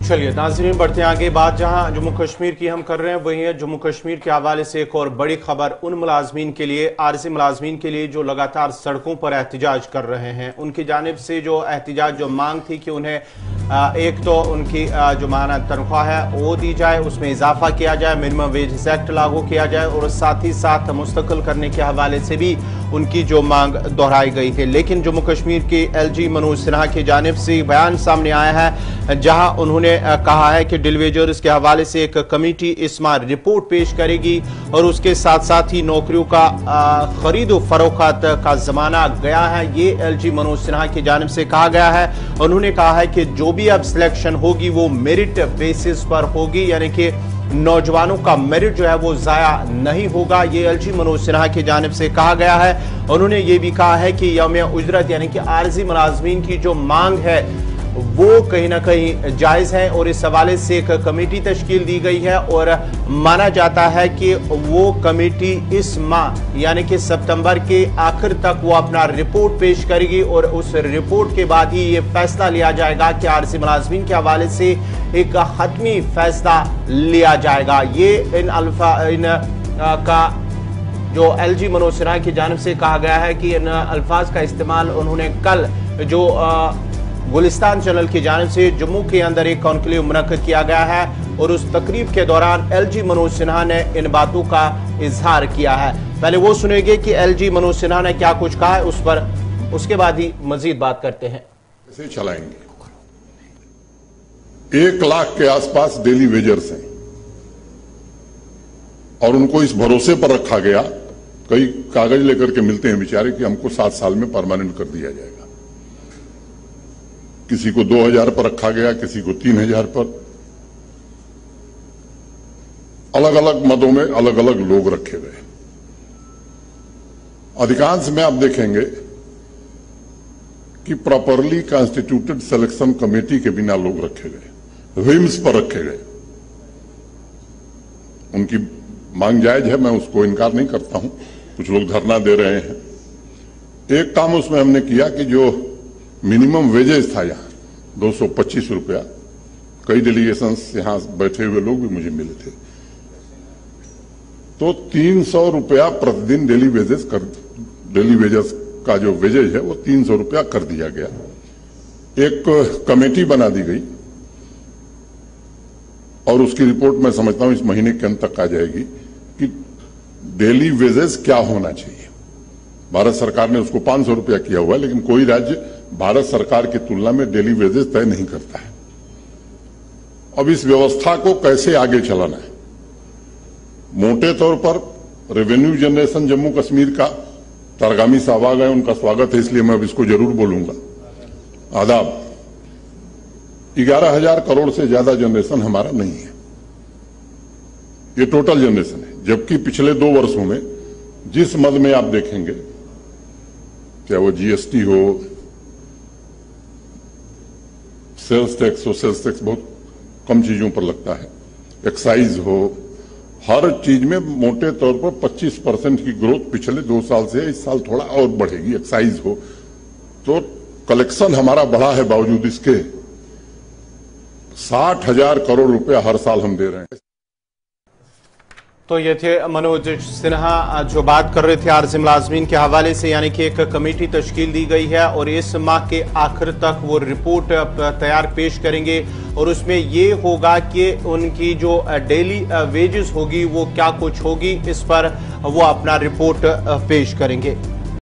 चलिए नाज़रीन, बढ़ते हैं आगे। बात जहां जम्मू कश्मीर की हम कर रहे हैं, वहीं जम्मू कश्मीर के हवाले से एक और बड़ी खबर उन मुलाजमीन के लिए, आरजी मुलाजमीन के लिए जो लगातार सड़कों पर एहतजाज कर रहे हैं। उनकी जानिब से जो एहतजाज, जो मांग थी कि उन्हें एक तो उनकी जो माहाना तनख्वाह है वो दी जाए, उसमें इजाफा किया जाए, मिनिमम वेज एक्ट लागू किया जाए और साथ ही साथ मुस्तकिल करने के हवाले से भी उनकी जो मांग दोहराई गई है। लेकिन जम्मू कश्मीर के LG मनोज सिन्हा की जानिब से बयान सामने आया है, जहां उन्होंने कहा है कि डिलीवेजर्स के हवाले से एक कमेटी इस माह रिपोर्ट पेश करेगी और उसके साथ साथ ही नौकरियों का खरीद फरोख्त का जमाना गया है। ये LG मनोज सिन्हा की जानिब से कहा गया है। उन्होंने कहा है कि जो भी अब सिलेक्शन होगी वो मेरिट बेसिस पर होगी, यानी कि नौजवानों का मेरिट जो है वो जाया नहीं होगा। ये LG मनोज सिन्हा की जानिब से कहा गया है। उन्होंने ये भी कहा है कि यौम उजरत यानी कि आरजी मुलाजमीन की जो मांग है वो कहीं ना कहीं जायज़ है और इस हवाले से एक कमेटी तश्कील दी गई है और माना जाता है कि वो कमेटी इस माह यानी कि सितंबर के आखिर तक वो अपना रिपोर्ट पेश करेगी और उस रिपोर्ट के बाद ही ये फैसला लिया जाएगा कि आरजी मुलाजमीन के हवाले से एक हतमी फैसला लिया जाएगा। ये इन का जो LG मनोज सिन्हा की जानिब से कहा गया है कि इन अल्फाज का इस्तेमाल उन्होंने कल जो गुलिस्तान चैनल की जानिब से जम्मू के अंदर एक कॉन्क्लेव मुनक्किद किया गया है और उस तकरीब के दौरान LG मनोज सिन्हा ने इन बातों का इजहार किया है। पहले वो सुनेंगे कि LG मनोज सिन्हा ने क्या कुछ कहा है उस पर, उसके बाद ही मजीद बात करते हैं। कैसे चलाएंगे? 1 लाख के आसपास डेली वेजर्स हैं और उनको इस भरोसे पर रखा गया, कई कागज लेकर के मिलते हैं बेचारे कि हमको 7 साल में परमानेंट कर दिया जाएगा। किसी को 2000 पर रखा गया, किसी को 3000 पर। अलग अलग मदों में अलग अलग लोग रखे गए। अधिकांश में आप देखेंगे कि प्रॉपरली कॉन्स्टिट्यूटेड सिलेक्शन कमेटी के बिना लोग रखे गए, विम्स पर रखे गए। उनकी मांग जायज है, मैं उसको इनकार नहीं करता हूं। कुछ लोग धरना दे रहे हैं। एक काम उसमें हमने किया कि जो मिनिमम वेजेस था यहां 225 रुपया, कई डेलीगेशंस यहां बैठे हुए लोग भी मुझे मिले थे, तो 300 रुपया प्रतिदिन डेली वेजेस का जो वेजेज है वो 300 रुपया कर दिया गया। एक कमेटी बना दी गई और उसकी रिपोर्ट मैं समझता हूं इस महीने के अंत तक आ जाएगी कि डेली वेजेस क्या होना चाहिए। भारत सरकार ने उसको 500 रुपया किया हुआ है, लेकिन कोई राज्य भारत सरकार की तुलना में डेली वेजेस तय नहीं करता है। अब इस व्यवस्था को कैसे आगे चलाना है? मोटे तौर पर रेवेन्यू जनरेशन जम्मू कश्मीर का, तरगामी साहब आ गए, उनका स्वागत है इसलिए मैं अब इसको जरूर बोलूंगा। आदाब। 11,000 करोड़ से ज्यादा जनरेशन हमारा नहीं है, ये टोटल जनरेशन है। जबकि पिछले 2 वर्षों में जिस मद में आप देखेंगे, चाहे वो GST हो, सेल्स टैक्स हो, सेल्स टैक्स बहुत कम चीजों पर लगता है, एक्साइज हो, हर चीज में मोटे तौर पर 25% की ग्रोथ पिछले 2 साल से है। इस साल थोड़ा और बढ़ेगी। एक्साइज हो तो कलेक्शन हमारा बढ़ा है, बावजूद इसके 60,000 करोड़ रुपया हर साल हम दे रहे हैं। तो ये थे मनोज सिन्हा जो बात कर रहे थे आरजी मुलाजमीन के हवाले से, यानी कि एक कमेटी तश्कील दी गई है और इस माह के आखिर तक वो रिपोर्ट तैयार पेश करेंगे और उसमें ये होगा कि उनकी जो डेली वेजेस होगी वो क्या कुछ होगी, इस पर वो अपना रिपोर्ट पेश करेंगे।